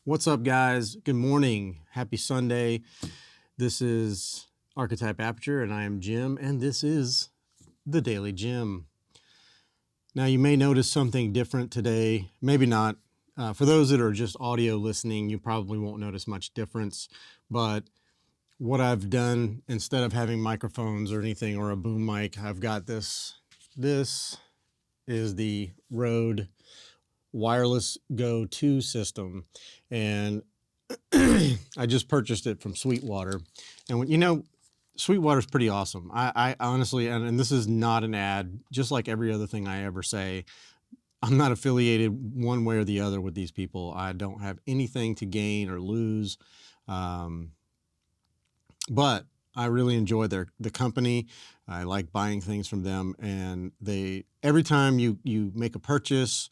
What's up, guys? Good morning. Happy Sunday. This is Archetype Aperture, and I am Jim, and this is the Daily Jim. Now, you may notice something different today. Maybe not. For those that are just audio listening, you probably won't notice much difference. But what I've done, instead of having microphones or anything or a boom mic, I've got this. This is the Rode Wireless Go 2 system, and I just purchased it from Sweetwater. And when, Sweetwater's pretty awesome. I honestly, and this is not an ad, just like every other thing I ever say, I'm not affiliated one way or the other with these people. I don't have anything to gain or lose. But I really enjoy the company. I like buying things from them, and every time you make a purchase,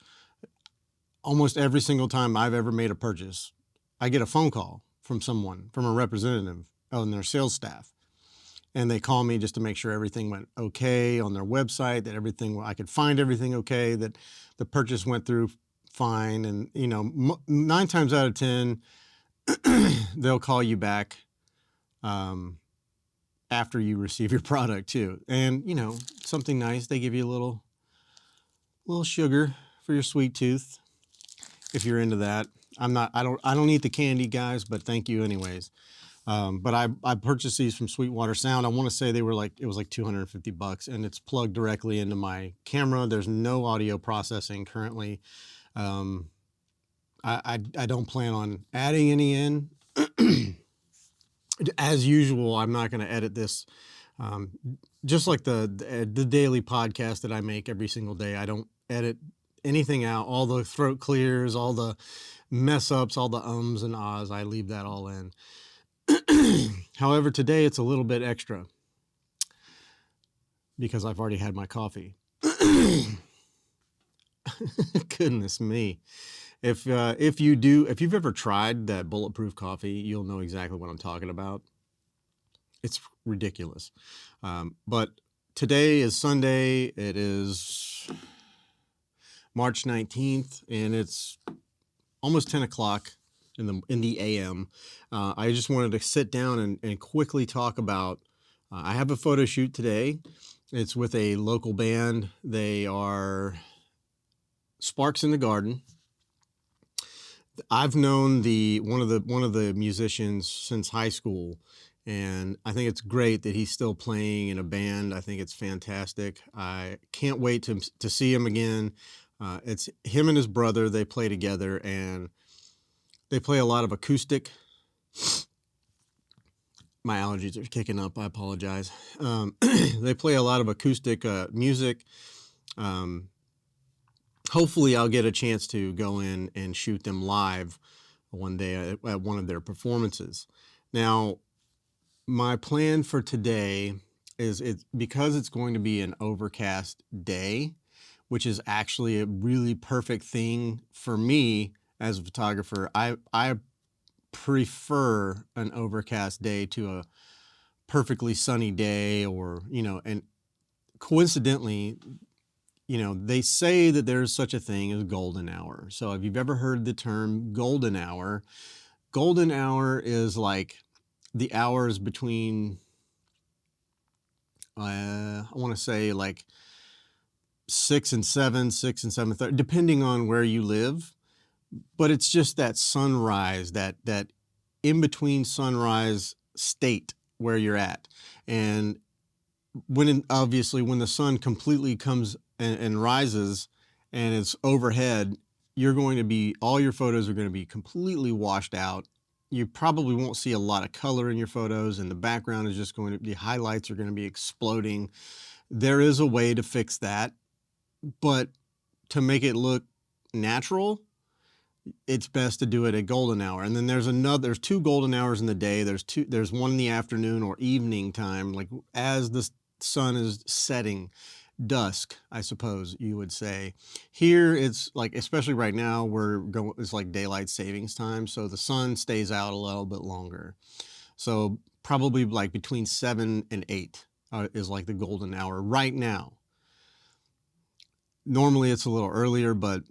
almost every single time I've ever made a purchase, I get a phone call from someone, from a representative on their sales staff. And they call me just to make sure everything went okay on their website, that I could find everything okay, that the purchase went through fine. And, 9 times out of 10, they'll call you back after you receive your product too. And, something nice, they give you a little sugar for your sweet tooth, if you're into that. I don't eat the candy, guys, but thank you anyways. But I purchased these from Sweetwater Sound. I want to say it was like $250, and it's plugged directly into my camera. There's no audio processing currently. I don't plan on adding any in. As usual, I'm not going to edit this. Just like the daily podcast that I make every single day, I don't edit anything out. All the throat clears, all the mess ups, all the ums and ahs, I leave that all in. However, today it's a little bit extra because I've already had my coffee. Goodness me. If you've ever tried that bulletproof coffee, you'll know exactly what I'm talking about. It's ridiculous. But today is Sunday. It is March 19th, and it's almost 10 o'clock in the AM. I just wanted to sit down and quickly talk about, I have a photo shoot today. It's with a local band. They are Sparks in the Garden. I've known one of the musicians since high school, and I think it's great that he's still playing in a band. I think it's fantastic. I can't wait to see him again. It's him and his brother. They play together, and they play a lot of acoustic. My allergies are kicking up. I apologize. They play a lot of acoustic music. Hopefully I'll get a chance to go in and shoot them live one day at one of their performances. Now, my plan for today is because it's going to be an overcast day, which is actually a really perfect thing for me as a photographer. I prefer an overcast day to a perfectly sunny day, or, and coincidentally, they say that there's such a thing as golden hour. So if you've ever heard the term golden hour is like the hours between, I want to say like 6 and 7:30, depending on where you live. But it's just that sunrise, that in between sunrise state where you're at. And obviously when the sun completely comes and rises and it's overhead, all your photos are going to be completely washed out. You probably won't see a lot of color in your photos, and the background is just the highlights are going to be exploding. There is a way to fix that, but to make it look natural, it's best to do it at golden hour. And then there's 2 golden hours in the day. There's one in the afternoon or evening time, like as the sun is setting, dusk, I suppose you would say. Here it's like, especially right now, it's like daylight savings time, so the sun stays out a little bit longer. So probably like between 7 and 8 is like the golden hour right now. Normally it's a little earlier, but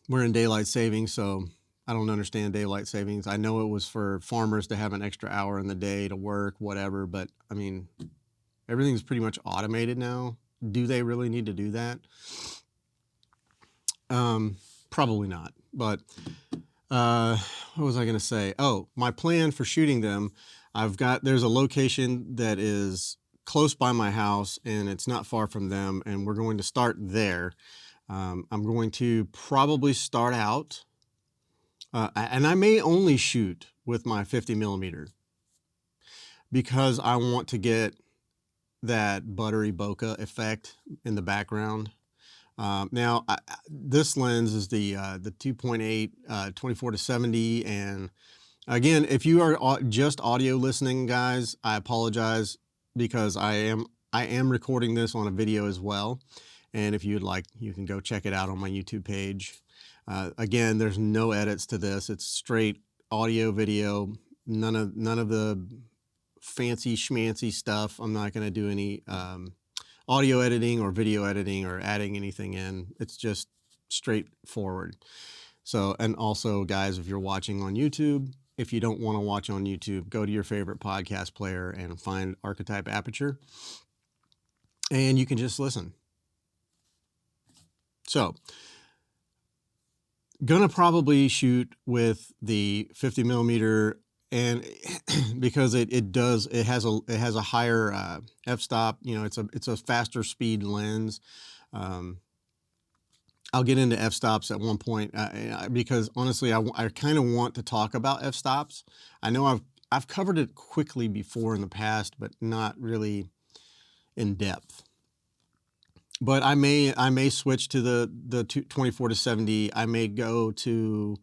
we're in daylight savings, so I don't understand daylight savings. I know it was for farmers to have an extra hour in the day to work, whatever, but I mean, everything's pretty much automated now. Do they really need to do that? Probably not. But what was I going to say? Oh, my plan for shooting them. There's a location that is close by my house and it's not far from them, and we're going to start there. I'm going to probably start out, and I may only shoot with my 50 millimeter because I want to get that buttery bokeh effect in the background. Now, this lens is the 2.8 24-70, and again, if you are just audio listening, guys, I apologize because I am recording this on a video as well, and if you'd like, you can go check it out on my YouTube page. Again, there's no edits to this; it's straight audio, video. None of the fancy schmancy stuff. I'm not going to do any audio editing or video editing or adding anything in. It's just straightforward. So, and also, guys, if you're watching on YouTube, if you don't want to watch on YouTube, go to your favorite podcast player and find Archetype Aperture, and you can just listen. So, gonna probably shoot with the 50 millimeter, and because it has a higher f-stop. You know, it's a faster speed lens. I'll get into f-stops at one point because honestly, I kind of want to talk about f-stops. I know I've covered it quickly before in the past, but not really in depth. But I may switch to the 24-70. I may go to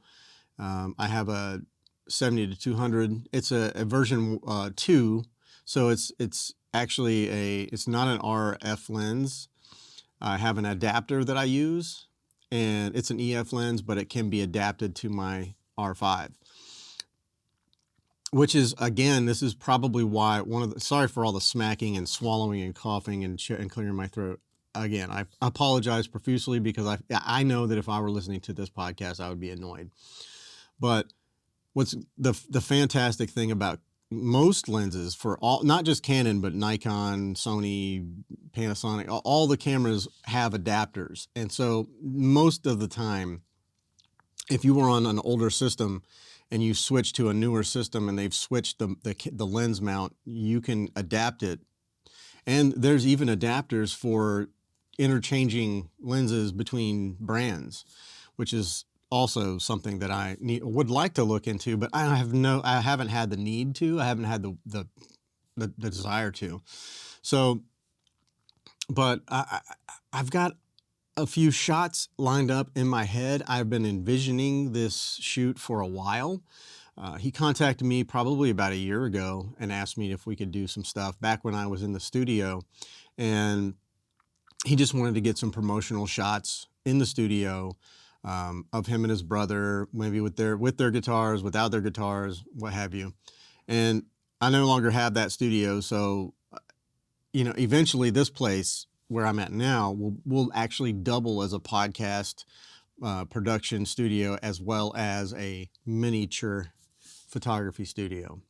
I have a 70-200. It's a version 2, so it's actually it's not an RF lens. I have an adapter that I use, and it's an EF lens, but it can be adapted to my R5. Which is, again, this is probably why sorry for all the smacking and swallowing and coughing and clearing my throat. Again, I apologize profusely because I know that if I were listening to this podcast, I would be annoyed. But what's the fantastic thing about most lenses for all, not just Canon, but Nikon, Sony, Panasonic, all the cameras have adapters. And so most of the time, if you were on an older system and you switch to a newer system and they've switched the lens mount, you can adapt it. And there's even adapters for interchanging lenses between brands, which is also something that I would like to look into, but I haven't had the need to. I haven't had the desire to. So, but I've got a few shots lined up in my head. I've been envisioning this shoot for a while. He contacted me probably about a year ago and asked me if we could do some stuff back when I was in the studio, and he just wanted to get some promotional shots in the studio of him and his brother, maybe with their guitars, without their guitars, what have you. And I no longer have that studio, so you know, eventually this place where I'm at now will actually double as a podcast production studio as well as a miniature photography studio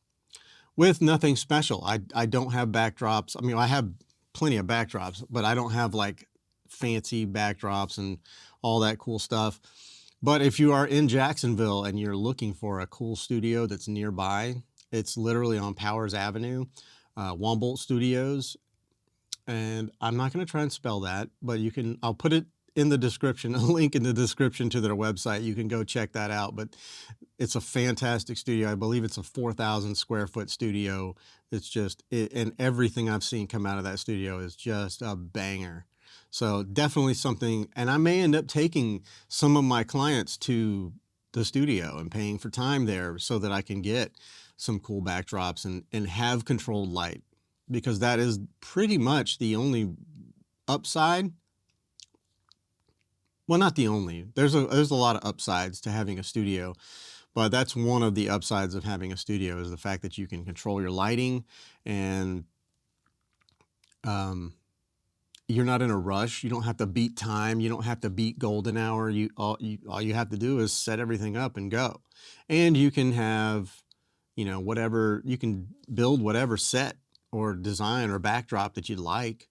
with nothing special. I don't have backdrops. I mean, I have plenty of backdrops, but I don't have like fancy backdrops and all that cool stuff. But if you are in Jacksonville and you're looking for a cool studio that's nearby, it's literally on Powers Avenue, Wombolt Studios. And I'm not going to try and spell that, but I'll put it in the description, a link in the description to their website. You can go check that out. But it's a fantastic studio. I believe it's a 4,000 square foot studio. It's just, and everything I've seen come out of that studio is just a banger. So definitely something, and I may end up taking some of my clients to the studio and paying for time there so that I can get some cool backdrops and have controlled light, because that is pretty much the only upside. Well, not the only. There's a lot of upsides to having a studio, but that's one of the upsides of having a studio is the fact that you can control your lighting and you're not in a rush. You don't have to beat time. You don't have to beat golden hour. All you have to do is set everything up and go. And you can have, whatever, you can build whatever set or design or backdrop that you like.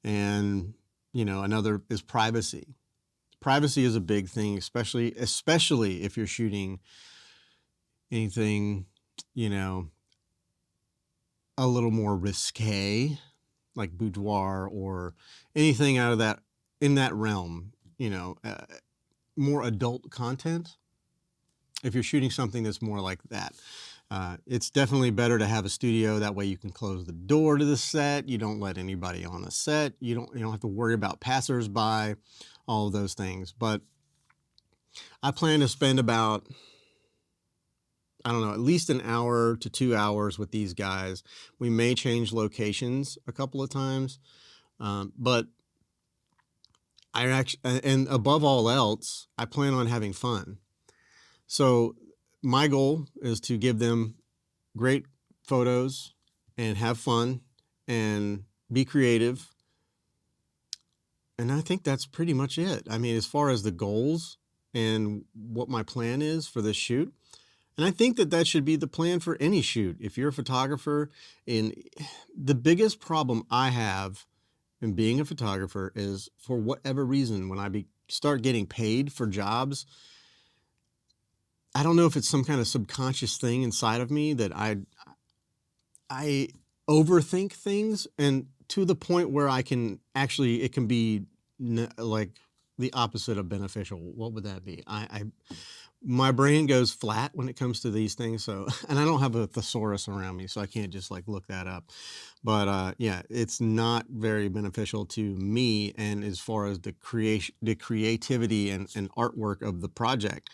And, another is privacy. Privacy is a big thing, especially if you're shooting anything, a little more risque, like boudoir or anything out of that, in that realm, more adult content. If you're shooting something that's more like that, it's definitely better to have a studio. That way you can close the door to the set. You don't let anybody on the set. You don't have to worry about passersby, all of those things. But I plan to spend about, I don't know, at least an hour to 2 hours with these guys. We may change locations a couple of times, but and above all else, I plan on having fun. So my goal is to give them great photos and have fun and be creative. And I think that's pretty much it. I mean, as far as the goals and what my plan is for this shoot, and I think that should be the plan for any shoot. If you're a photographer, and the biggest problem I have in being a photographer is, for whatever reason, when I start getting paid for jobs, I don't know if it's some kind of subconscious thing inside of me that I overthink things, and to the point where it can be like the opposite of beneficial. What would that be? My brain goes flat when it comes to these things. So, and I don't have a thesaurus around me, so I can't just like look that up. But yeah, it's not very beneficial to me. And as far as the creativity and artwork of the project.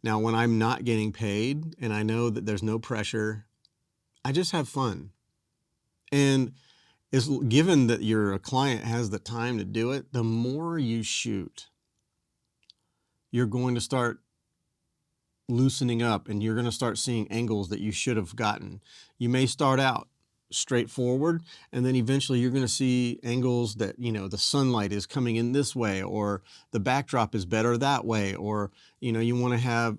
Now, when I'm not getting paid and I know that there's no pressure, I just have fun. And given that your client has the time to do it, the more you shoot, you're going to start loosening up, and you're going to start seeing angles that you should have gotten. You may start out straightforward, and then eventually you're going to see angles that, the sunlight is coming in this way, or the backdrop is better that way, or, you want to have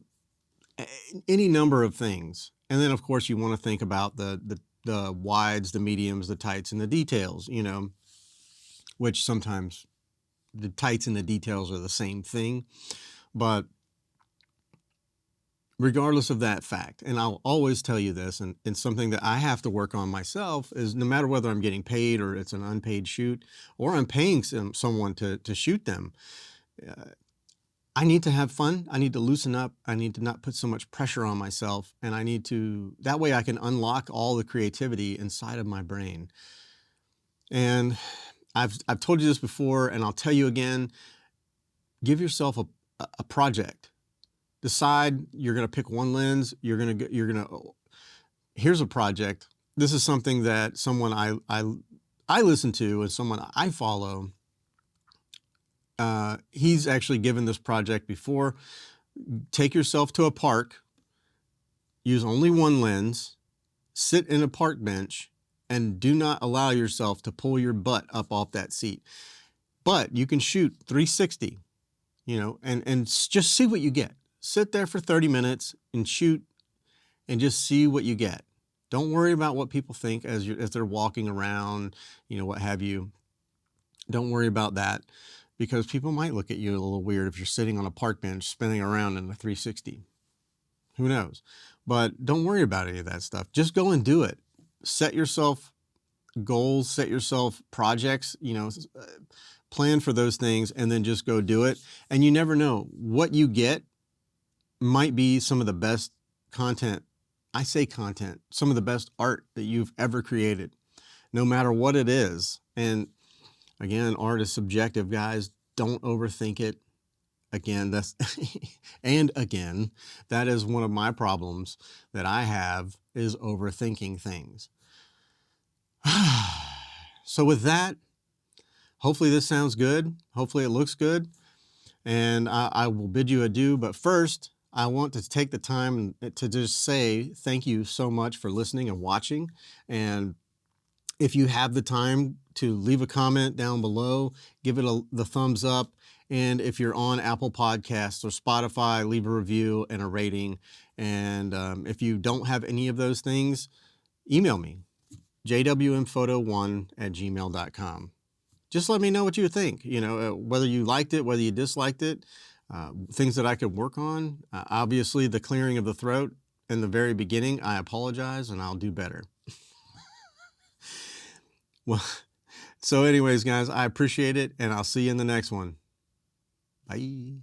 any number of things. And then, of course, you want to think about the wides, the mediums, the tights, and the details, which sometimes the tights and the details are the same thing. But regardless of that fact, and I'll always tell you this, and something that I have to work on myself is, no matter whether I'm getting paid or it's an unpaid shoot, or I'm paying someone to shoot them, I need to have fun. I need to loosen up. I need to not put so much pressure on myself. And that way I can unlock all the creativity inside of my brain. And I've told you this before, and I'll tell you again, give yourself a project. Decide you're going to pick one lens. Here's a project. This is something that someone I listen to and someone I follow. He's actually given this project before. Take yourself to a park, use only one lens, sit in a park bench, and do not allow yourself to pull your butt up off that seat. But you can shoot 360, and just see what you get. Sit there for 30 minutes and shoot and just see what you get. Don't worry about what people think as they're walking around, what have you. Don't worry about that, because people might look at you a little weird if you're sitting on a park bench spinning around in a 360. Who knows? But don't worry about any of that stuff. Just go and do it. Set yourself goals, set yourself projects, plan for those things, and then just go do it. And you never know, what you get might be some of the best content. I say content, some of the best art that you've ever created, no matter what it is. And again, art is subjective, guys. Don't overthink it. Again, that is one of my problems that I have, is overthinking things. So with that, hopefully this sounds good. Hopefully it looks good. And I will bid you adieu. But first, I want to take the time to just say thank you so much for listening and watching. And If you have the time to leave a comment down below, give it the thumbs up. And if you're on Apple Podcasts or Spotify, leave a review and a rating. And if you don't have any of those things, email me, jwmphoto1@gmail.com. Just let me know what you think, whether you liked it, whether you disliked it, things that I could work on. Obviously, the clearing of the throat in the very beginning, I apologize, and I'll do better. Well, so anyways, guys, I appreciate it, and I'll see you in the next one. Bye.